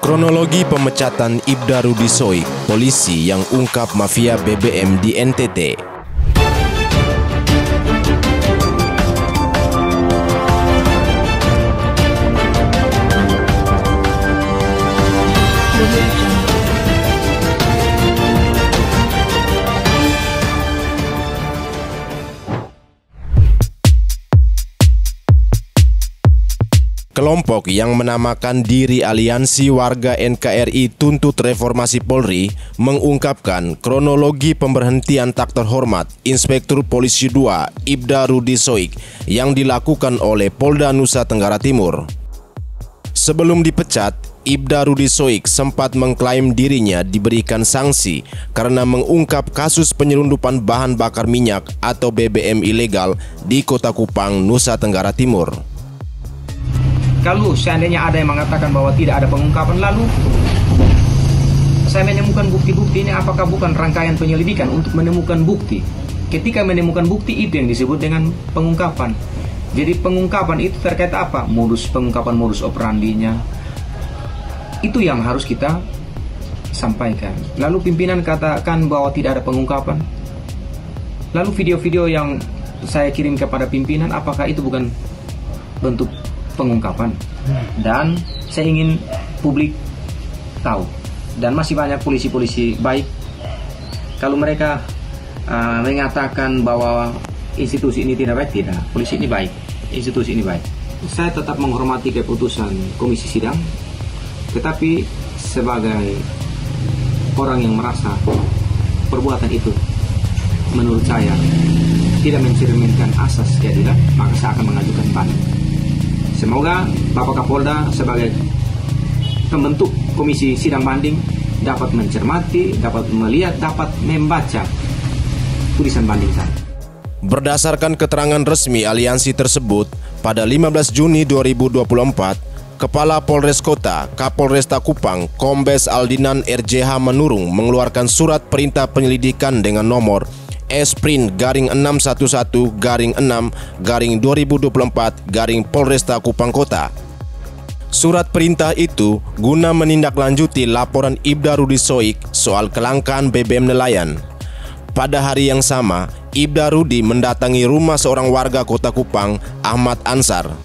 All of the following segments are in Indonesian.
Kronologi pemecatan Ibda Rudi Soik, polisi yang ungkap mafia BBM di NTT. Kelompok yang menamakan diri Aliansi Warga NKRI Tuntut Reformasi Polri mengungkapkan kronologi pemberhentian tak terhormat Inspektur Polisi 2 Ibda Rudi Soik yang dilakukan oleh Polda Nusa Tenggara Timur. Sebelum dipecat, Ibda Rudi Soik sempat mengklaim dirinya diberikan sanksi karena mengungkap kasus penyelundupan bahan bakar minyak atau BBM ilegal di Kota Kupang, Nusa Tenggara Timur. Kalau seandainya ada yang mengatakan bahwa tidak ada pengungkapan, lalu saya menemukan bukti-bukti ini, apakah bukan rangkaian penyelidikan untuk menemukan bukti? Ketika menemukan bukti, itu yang disebut dengan pengungkapan. Jadi pengungkapan itu terkait apa? Pengungkapan modus operandinya. Itu yang harus kita sampaikan. Lalu pimpinan katakan bahwa tidak ada pengungkapan. Lalu video-video yang saya kirim kepada pimpinan, apakah itu bukan bentuk pengungkapan? Dan saya ingin publik tahu, dan masih banyak polisi-polisi baik, kalau mereka mengatakan bahwa institusi ini tidak baik, tidak, polisi ini baik, institusi ini baik. Saya tetap menghormati keputusan komisi sidang, tetapi sebagai orang yang merasa perbuatan itu menurut saya tidak mencerminkan asas keadilan, maka saya akan mengajukan banding. Semoga Bapak Kapolda sebagai pembentuk komisi sidang banding dapat mencermati, dapat melihat, dapat membaca tulisan banding saya. Berdasarkan keterangan resmi aliansi tersebut, pada 15 Juni 2024, Kepala Polres Kota, Kapolresta Kupang, Kombes Aldinan RJH Manurung mengeluarkan surat perintah penyelidikan dengan nomor S/611-6/2024 Kupang Kota. Surat perintah itu guna menindaklanjuti laporan Ibda Rudi Soik soal kelangkaan BBM nelayan. Pada hari yang sama, Ibda Rudi mendatangi rumah seorang warga Kota Kupang, Ahmad Ansar.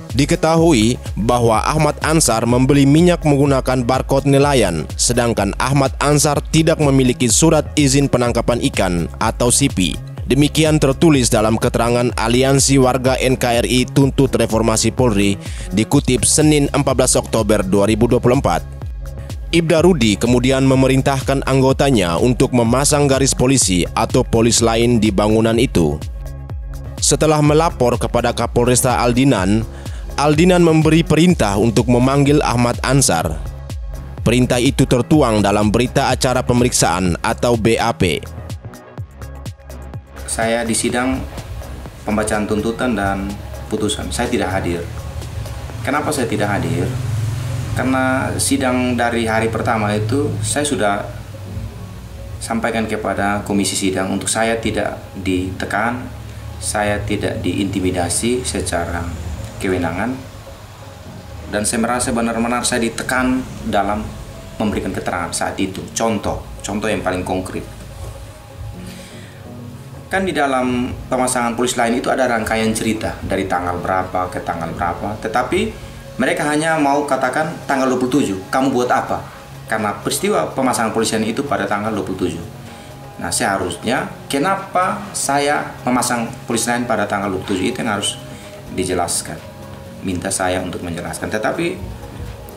Diketahui bahwa Ahmad Ansar membeli minyak menggunakan barcode nelayan, sedangkan Ahmad Ansar tidak memiliki surat izin penangkapan ikan atau SIPI. Demikian tertulis dalam keterangan Aliansi Warga NKRI Tuntut Reformasi Polri, dikutip Senin 14 Oktober 2024. Ibda Rudi kemudian memerintahkan anggotanya untuk memasang garis polisi atau polis lain di bangunan itu. Setelah melapor kepada Kapolresta Aldinan memberi perintah untuk memanggil Ahmad Ansar. Perintah itu tertuang dalam berita acara pemeriksaan atau BAP. Saya di sidang pembacaan tuntutan dan putusan, saya tidak hadir. Kenapa saya tidak hadir? Karena sidang dari hari pertama itu saya sudah sampaikan kepada komisi sidang untuk saya tidak ditekan, saya tidak diintimidasi secara kewenangan, dan saya merasa benar-benar saya ditekan dalam memberikan keterangan saat itu. Contoh yang paling konkret, kan di dalam pemasangan polis lain itu ada rangkaian cerita dari tanggal berapa ke tanggal berapa, tetapi mereka hanya mau katakan tanggal 27, kamu buat apa? Karena peristiwa pemasangan polisian itu pada tanggal 27. Nah, seharusnya kenapa saya memasang polis lain pada tanggal 27 itu yang harus dijelaskan, minta saya untuk menjelaskan, tetapi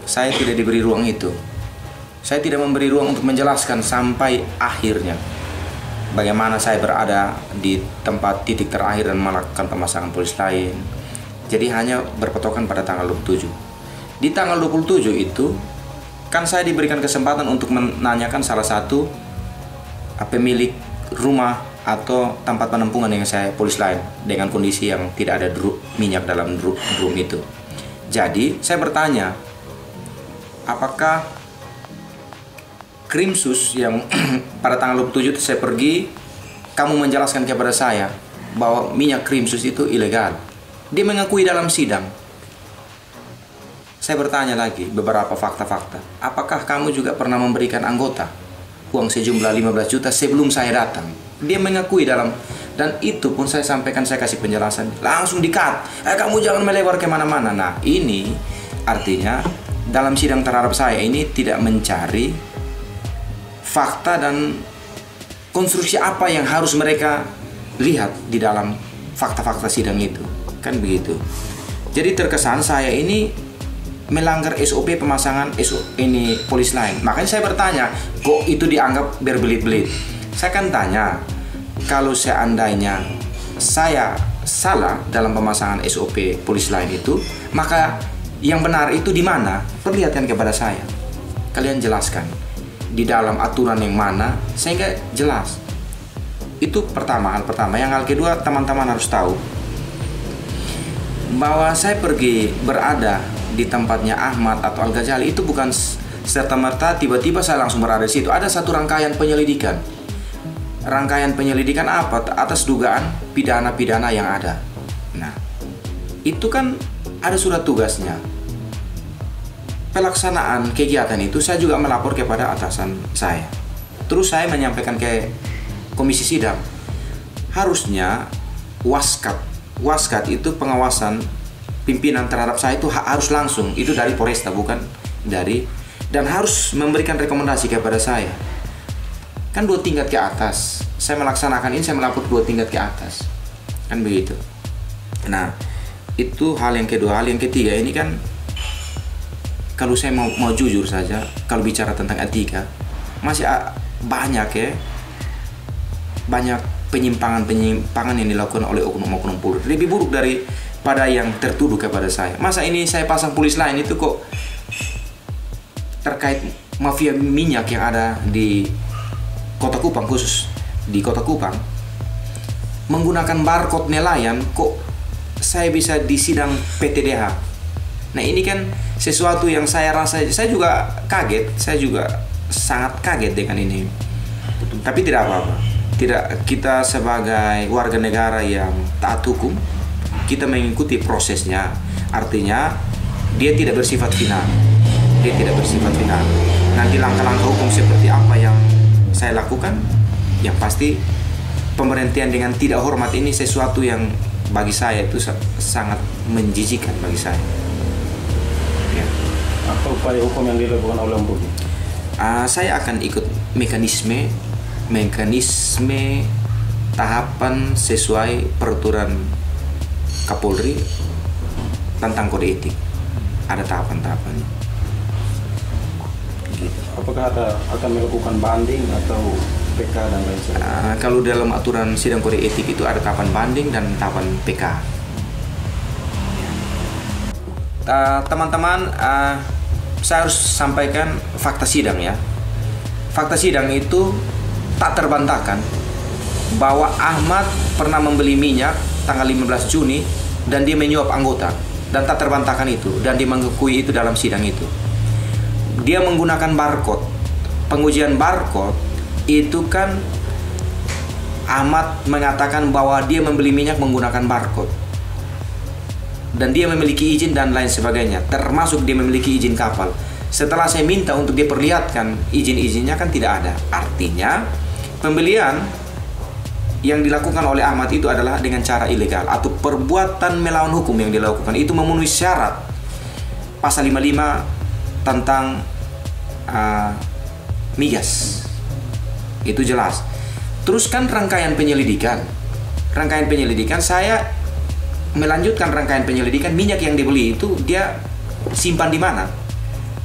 saya tidak diberi ruang itu. Saya tidak memberi ruang untuk menjelaskan sampai akhirnya bagaimana saya berada di tempat titik terakhir dan melakukan pemasangan polis lain. Jadi hanya berpatokan pada tanggal 27. Di tanggal 27 itu kan saya diberikan kesempatan untuk menanyakan salah satu pemilik rumah atau tempat penampungan yang saya polis lain dengan kondisi yang tidak ada minyak dalam drum itu. Jadi saya bertanya, apakah Krimsus yang pada tanggal 27 itu saya pergi, kamu menjelaskan kepada saya bahwa minyak Krimsus itu ilegal? Dia mengakui dalam sidang. Saya bertanya lagi beberapa fakta-fakta. Apakah kamu juga pernah memberikan anggota uang sejumlah 15 juta sebelum saya datang? Dia mengakui dalam, dan itu pun saya sampaikan, saya kasih penjelasan. Langsung di-cut. Kamu jangan melebar kemana-mana. Nah, ini artinya dalam sidang terhadap saya ini tidak mencari fakta dan konstruksi apa yang harus mereka lihat di dalam fakta-fakta sidang itu. Kan begitu. Jadi terkesan saya ini melanggar SOP pemasangan ini polis lain. Makanya saya bertanya, kok itu dianggap berbelit-belit? Saya kan tanya, kalau seandainya saya salah dalam pemasangan SOP polis lain itu, maka yang benar itu di mana? Perlihatkan kepada saya. Kalian jelaskan di dalam aturan yang mana sehingga jelas. Itu pertama, hal pertama. Yang hal kedua, teman-teman harus tahu bahwa saya pergi berada di tempatnya Ahmad atau Al-Ghazali itu bukan serta-merta tiba-tiba saya langsung berada di situ. Ada satu rangkaian penyelidikan. Rangkaian penyelidikan apa? Atas dugaan pidana-pidana yang ada. Nah, itu kan ada surat tugasnya. Pelaksanaan kegiatan itu saya juga melapor kepada atasan saya. Terus saya menyampaikan ke komisi sidang. Harusnya Waskat itu pengawasan pimpinan terhadap saya itu harus langsung, itu dari Polresta, bukan dari, dan harus memberikan rekomendasi kepada saya. Kan 2 tingkat ke atas. Saya melaksanakan ini, saya melapor 2 tingkat ke atas. Kan begitu. Nah, itu hal yang kedua. Hal yang ketiga ini kan, kalau saya mau jujur saja, kalau bicara tentang etika, masih banyak ya, banyak penyimpangan yang dilakukan oleh oknum-oknum Polri. Lebih buruk daripada yang tertuduh kepada saya. Masa ini saya pasang polis lain itu kok terkait mafia minyak yang ada di Kota Kupang, khusus di Kota Kupang, menggunakan barcode nelayan, kok saya bisa disidang PTDH. Nah, ini kan sesuatu yang saya rasa, saya juga kaget, saya juga sangat kaget dengan ini. Tapi tidak apa-apa. Tidak, kita sebagai warga negara yang taat hukum, kita mengikuti prosesnya. Artinya dia tidak bersifat final. Dia tidak bersifat final. Nanti langkah-langkah hukum seperti apa yang saya lakukan, yang pasti pemberhentian dengan tidak hormat ini sesuatu yang bagi saya itu sangat menjijikan bagi saya. Ya. Apa upaya hukum yang dilakukan oleh Om Budi? Saya akan ikut mekanisme tahapan sesuai peraturan Kapolri tentang kode etik. Ada tahapan-tahapannya. Gitu. Apakah akan melakukan banding atau PK dan lain sebagainya? Kalau dalam aturan sidang kode etik itu ada tahapan banding dan tahapan PK. Teman-teman, saya harus sampaikan fakta sidang ya. Fakta sidang itu tak terbantahkan bahwa Ahmad pernah membeli minyak tanggal 15 Juni dan dia menyuap anggota, dan tak terbantahkan itu, dan dia mengakui itu dalam sidang itu. Dia menggunakan barcode. Pengujian barcode itu kan Ahmad mengatakan bahwa dia membeli minyak menggunakan barcode dan dia memiliki izin dan lain sebagainya, termasuk dia memiliki izin kapal. Setelah saya minta untuk diperlihatkan izin-izinnya, kan tidak ada. Artinya pembelian yang dilakukan oleh Ahmad itu adalah dengan cara ilegal atau perbuatan melawan hukum yang dilakukan. Itu memenuhi syarat pasal 55 tentang migas. Itu jelas. Terus kan rangkaian penyelidikan. Saya melanjutkan rangkaian penyelidikan. Minyak yang dibeli itu dia simpan di mana?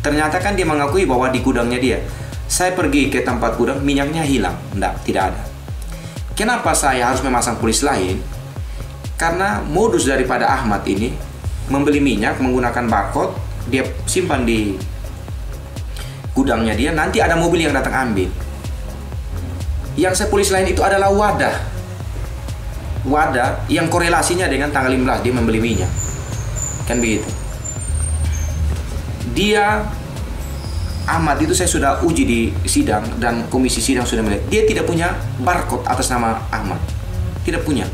Ternyata kan dia mengakui bahwa di gudangnya dia. Saya pergi ke tempat gudang, minyaknya hilang. Tidak ada. Kenapa saya harus memasang polis lain? Karena modus daripada Ahmad ini membeli minyak menggunakan barcode, dia simpan di gudangnya dia, nanti ada mobil yang datang ambil. Yang saya polis lain itu adalah wadah yang korelasinya dengan tanggal 15 dia membeli minyak. Kan begitu. Ahmad itu saya sudah uji di sidang dan komisi sidang sudah melihat dia tidak punya barcode atas nama Ahmad, tidak punya.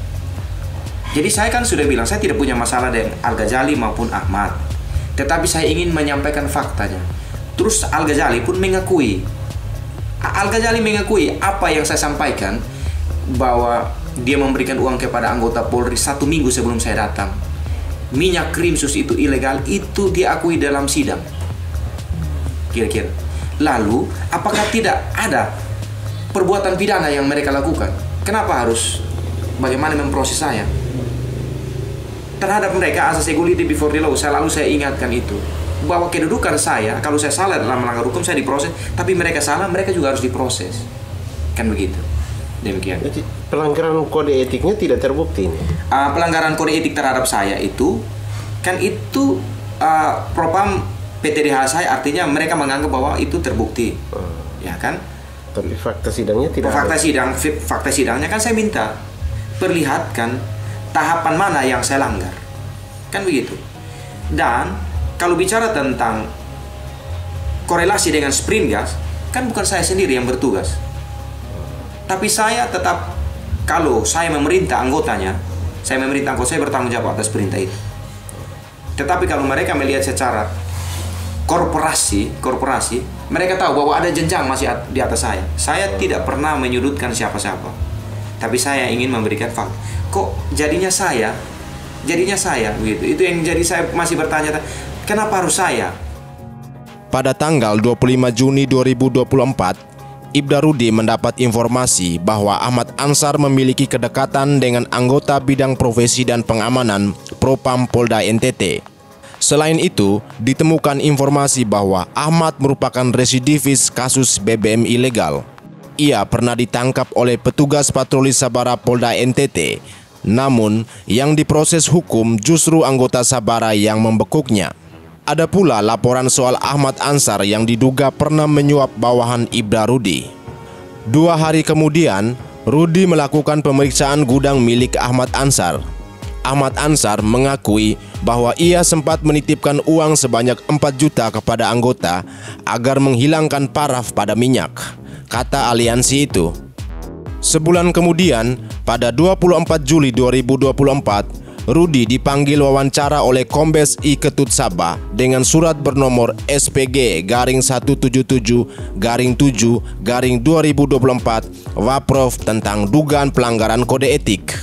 Jadi saya kan sudah bilang saya tidak punya masalah dengan Al-Ghazali maupun Ahmad, tetapi saya ingin menyampaikan faktanya. Terus Al-Ghazali pun mengakui. Al-Ghazali mengakui apa yang saya sampaikan, bahwa dia memberikan uang kepada anggota Polri 1 minggu sebelum saya datang. Minyak krimsus itu ilegal, itu diakui dalam sidang. Kira-kira. Lalu, apakah tidak ada perbuatan pidana yang mereka lakukan? Kenapa harus bagaimana memproses saya? Terhadap mereka, asas equality before the law, selalu saya ingatkan itu, bahwa kedudukan saya, kalau saya salah dalam melanggar hukum, saya diproses, tapi mereka salah, mereka juga harus diproses. Kan begitu. Demikian. Jadi pelanggaran kode etiknya tidak terbukti ini. Pelanggaran kode etik terhadap saya itu, kan itu propam PTDH saya, artinya mereka menganggap bahwa itu terbukti. Ya kan? Tapi fakta sidangnya tidak. Fakta sidangnya kan saya minta perlihatkan tahapan mana yang saya langgar. Kan begitu. Dan kalau bicara tentang korelasi dengan sprint gas, kan bukan saya sendiri yang bertugas. Tapi saya tetap, kalau saya memerintah anggotanya, saya bertanggung jawab atas perintah itu. Tetapi kalau mereka melihat secara korporasi, mereka tahu bahwa ada jenjang masih di atas saya. Saya tidak pernah menyudutkan siapa-siapa. Tapi saya ingin memberikan fakta. Kok jadinya saya begitu. Itu yang jadi saya masih bertanya, kenapa harus saya? Pada tanggal 25 Juni 2024, Ibda Rudi mendapat informasi bahwa Ahmad Ansar memiliki kedekatan dengan anggota bidang profesi dan pengamanan Propam Polda NTT. Selain itu, ditemukan informasi bahwa Ahmad merupakan residivis kasus BBM ilegal. Ia pernah ditangkap oleh petugas patroli Sabara Polda NTT, namun yang diproses hukum justru anggota Sabara yang membekuknya. Ada pula laporan soal Ahmad Ansar yang diduga pernah menyuap bawahan Ibda Rudi. 2 hari kemudian, Rudi melakukan pemeriksaan gudang milik Ahmad Ansar. Ahmad Ansar mengakui bahwa ia sempat menitipkan uang sebanyak 4 juta kepada anggota agar menghilangkan paraf pada minyak, kata aliansi itu. Sebulan kemudian, pada 24 Juli 2024, Rudi dipanggil wawancara oleh Kombes I Ketut Sabah dengan surat bernomor SPG /17/7/2024 Waprov tentang dugaan pelanggaran kode etik.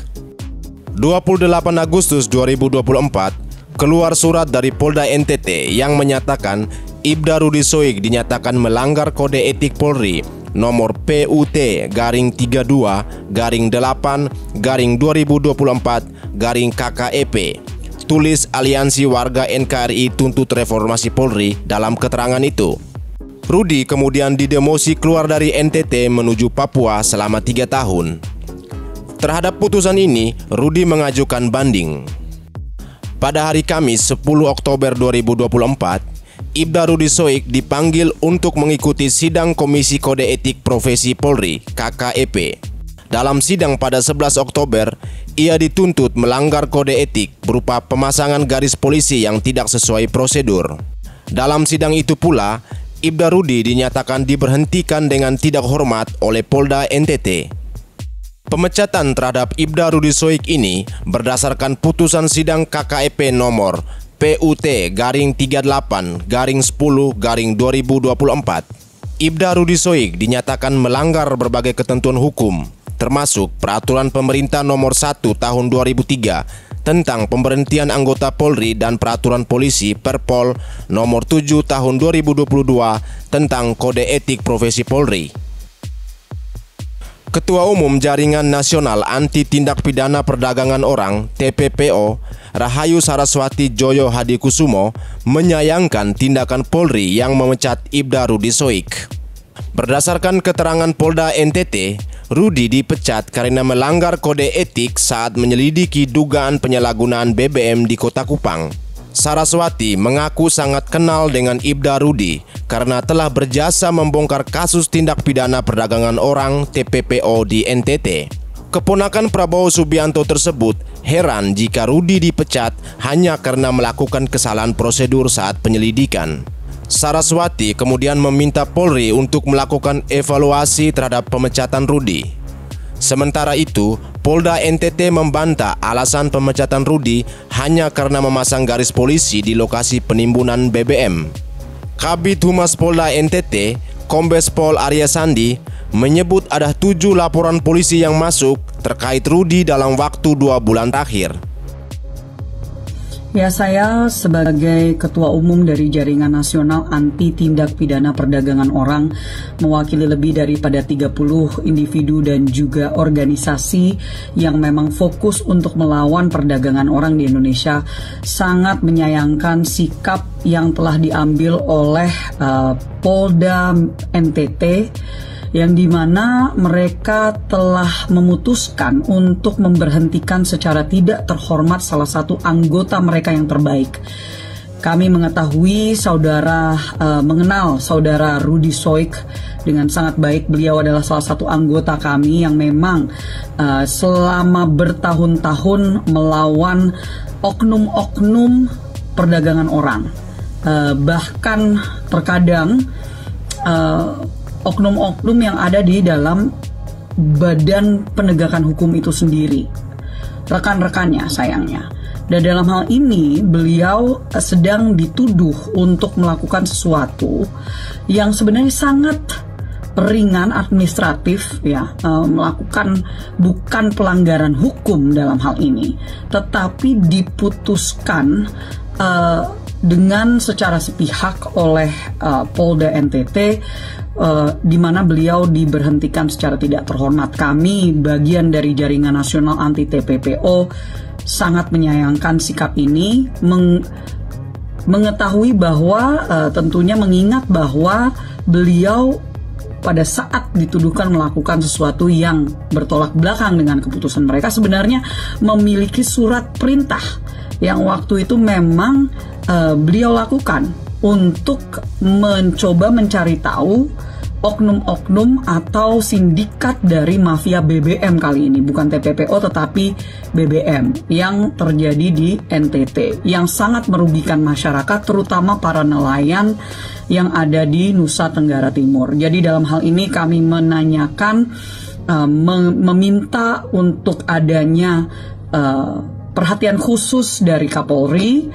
28 Agustus 2024, keluar surat dari Polda NTT yang menyatakan Ibda Rudi Soik dinyatakan melanggar kode etik Polri nomor PUT-8/2024/KKEP, tulis Aliansi Warga NKRI Tuntut Reformasi Polri dalam keterangan itu. Rudi kemudian didemosi keluar dari NTT menuju Papua selama 3 tahun. Terhadap putusan ini, Rudi mengajukan banding. Pada hari Kamis 10 Oktober 2024, Ibda Rudi Soik dipanggil untuk mengikuti sidang Komisi Kode Etik Profesi Polri (KKEP). Dalam sidang pada 11 Oktober, ia dituntut melanggar kode etik berupa pemasangan garis polisi yang tidak sesuai prosedur. Dalam sidang itu pula, Ibda Rudi dinyatakan diberhentikan dengan tidak hormat oleh Polda NTT. Pemecatan terhadap Ibda Rudi Soik ini berdasarkan putusan sidang KKEP nomor PUT-38/10/2024. Ibda Rudi Soik dinyatakan melanggar berbagai ketentuan hukum, termasuk Peraturan Pemerintah Nomor 1 Tahun 2003 tentang pemberhentian anggota Polri dan Peraturan Polisi Perpol Nomor 7 Tahun 2022 tentang Kode Etik Profesi Polri. Ketua Umum Jaringan Nasional Anti Tindak Pidana Perdagangan Orang (TPPO), Rahayu Saraswati Joyo Hadikusumo, menyayangkan tindakan Polri yang memecat Ibda Rudi Soik. Berdasarkan keterangan Polda NTT, Rudi dipecat karena melanggar kode etik saat menyelidiki dugaan penyalahgunaan BBM di Kota Kupang. Saraswati mengaku sangat kenal dengan Ibda Rudi karena telah berjasa membongkar kasus tindak pidana perdagangan orang TPPO di NTT. Keponakan Prabowo Subianto tersebut heran jika Rudi dipecat hanya karena melakukan kesalahan prosedur saat penyelidikan. Saraswati kemudian meminta Polri untuk melakukan evaluasi terhadap pemecatan Rudi. Sementara itu, Polda NTT membantah alasan pemecatan Rudi hanya karena memasang garis polisi di lokasi penimbunan BBM. Kabid Humas Polda NTT, Kombes Pol Arya Sandi, menyebut ada 7 laporan polisi yang masuk terkait Rudi dalam waktu 2 bulan terakhir. Ya, saya sebagai Ketua Umum dari Jaringan Nasional Anti Tindak Pidana Perdagangan Orang, mewakili lebih daripada 30 individu dan juga organisasi yang memang fokus untuk melawan perdagangan orang di Indonesia, sangat menyayangkan sikap yang telah diambil oleh Polda NTT, yang dimana mereka telah memutuskan untuk memberhentikan secara tidak terhormat salah satu anggota mereka yang terbaik. Kami mengetahui mengenal saudara Rudi Soik dengan sangat baik. Beliau adalah salah satu anggota kami yang memang selama bertahun-tahun melawan oknum-oknum perdagangan orang. Bahkan terkadang oknum-oknum yang ada di dalam badan penegakan hukum itu sendiri, rekan-rekannya sayangnya. Dan dalam hal ini beliau sedang dituduh untuk melakukan sesuatu yang sebenarnya sangat ringan administratif, ya, melakukan bukan pelanggaran hukum dalam hal ini, tetapi diputuskan dengan secara sepihak oleh Polda NTT, di mana beliau diberhentikan secara tidak terhormat. Kami, bagian dari Jaringan Nasional Anti TPPO, sangat menyayangkan sikap ini, mengetahui bahwa tentunya mengingat bahwa beliau pada saat dituduhkan melakukan sesuatu yang bertolak belakang dengan keputusan mereka, sebenarnya memiliki surat perintah yang waktu itu memang beliau lakukan untuk mencoba mencari tahu oknum-oknum atau sindikat dari mafia BBM kali ini, bukan TPPO tetapi BBM yang terjadi di NTT, yang sangat merugikan masyarakat, terutama para nelayan yang ada di Nusa Tenggara Timur. Jadi dalam hal ini kami menanyakan, meminta untuk adanya perhatian khusus dari Kapolri,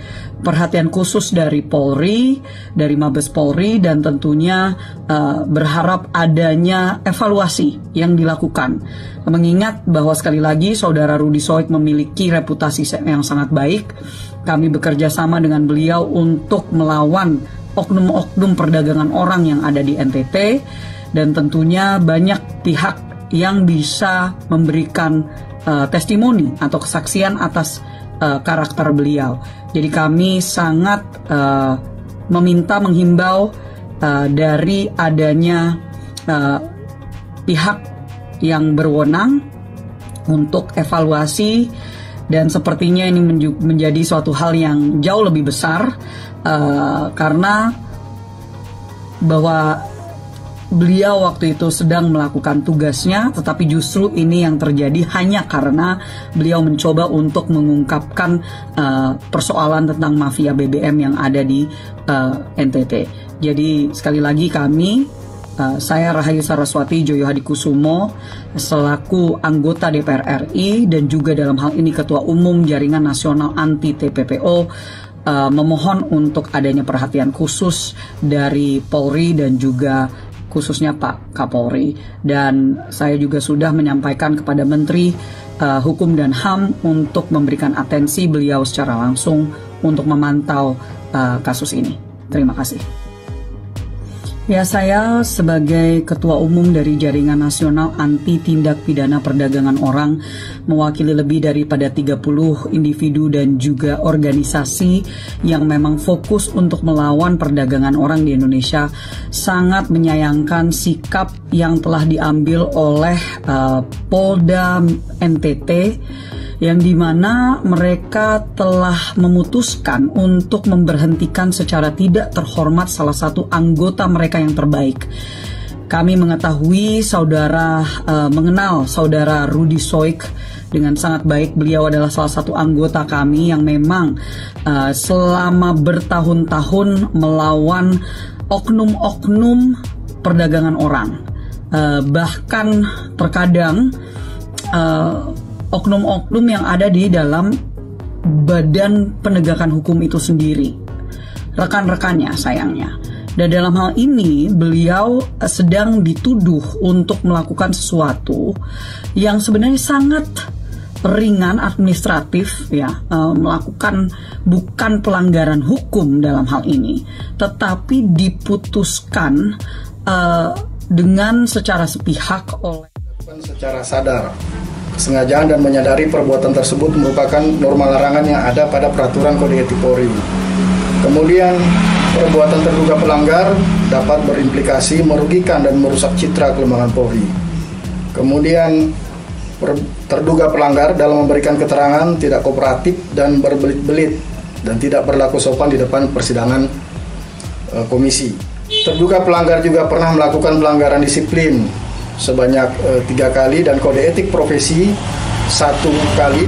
perhatian khusus dari Polri, dari Mabes Polri, dan tentunya berharap adanya evaluasi yang dilakukan. Mengingat bahwa sekali lagi saudara Rudi Soik memiliki reputasi yang sangat baik, kami bekerja sama dengan beliau untuk melawan oknum-oknum perdagangan orang yang ada di NTT, dan tentunya banyak pihak yang bisa memberikan testimoni atau kesaksian atas karakter beliau. Jadi kami sangat menghimbau dari adanya pihak yang berwenang untuk evaluasi, dan sepertinya ini menjadi suatu hal yang jauh lebih besar karena bahwa beliau waktu itu sedang melakukan tugasnya, tetapi justru ini yang terjadi hanya karena beliau mencoba untuk mengungkapkan persoalan tentang mafia BBM yang ada di NTT. Jadi sekali lagi kami, saya Rahayu Saraswati Joyo Hadikusumo selaku anggota DPR RI dan juga dalam hal ini Ketua Umum Jaringan Nasional Anti TPPO, memohon untuk adanya perhatian khusus dari Polri dan juga khususnya Pak Kapolri. Dan saya juga sudah menyampaikan kepada Menteri Hukum dan HAM untuk memberikan atensi beliau secara langsung untuk memantau kasus ini. Terima kasih. Ya, saya sebagai Ketua Umum dari Jaringan Nasional Anti Tindak Pidana Perdagangan Orang, mewakili lebih daripada 30 individu dan juga organisasi yang memang fokus untuk melawan perdagangan orang di Indonesia, sangat menyayangkan sikap yang telah diambil oleh Polda NTT, yang dimana mereka telah memutuskan untuk memberhentikan secara tidak terhormat salah satu anggota mereka yang terbaik. Kami mengetahui mengenal saudara Rudi Soik dengan sangat baik. Beliau adalah salah satu anggota kami yang memang selama bertahun-tahun melawan oknum-oknum perdagangan orang. Bahkan terkadang oknum-oknum yang ada di dalam badan penegakan hukum itu sendiri, rekan-rekannya sayangnya. Dan dalam hal ini beliau sedang dituduh untuk melakukan sesuatu yang sebenarnya sangat ringan administratif, ya, melakukan bukan pelanggaran hukum dalam hal ini, tetapi diputuskan dengan secara sepihak oleh secara sadar, kesengajaan dan menyadari perbuatan tersebut merupakan norma larangan yang ada pada peraturan kode etik Polri. Kemudian perbuatan terduga pelanggar dapat berimplikasi merugikan dan merusak citra kelembagaan Polri. Kemudian terduga pelanggar dalam memberikan keterangan tidak kooperatif dan berbelit-belit dan tidak berlaku sopan di depan persidangan komisi. Terduga pelanggar juga pernah melakukan pelanggaran disiplin sebanyak 3 kali dan kode etik profesi 1 kali.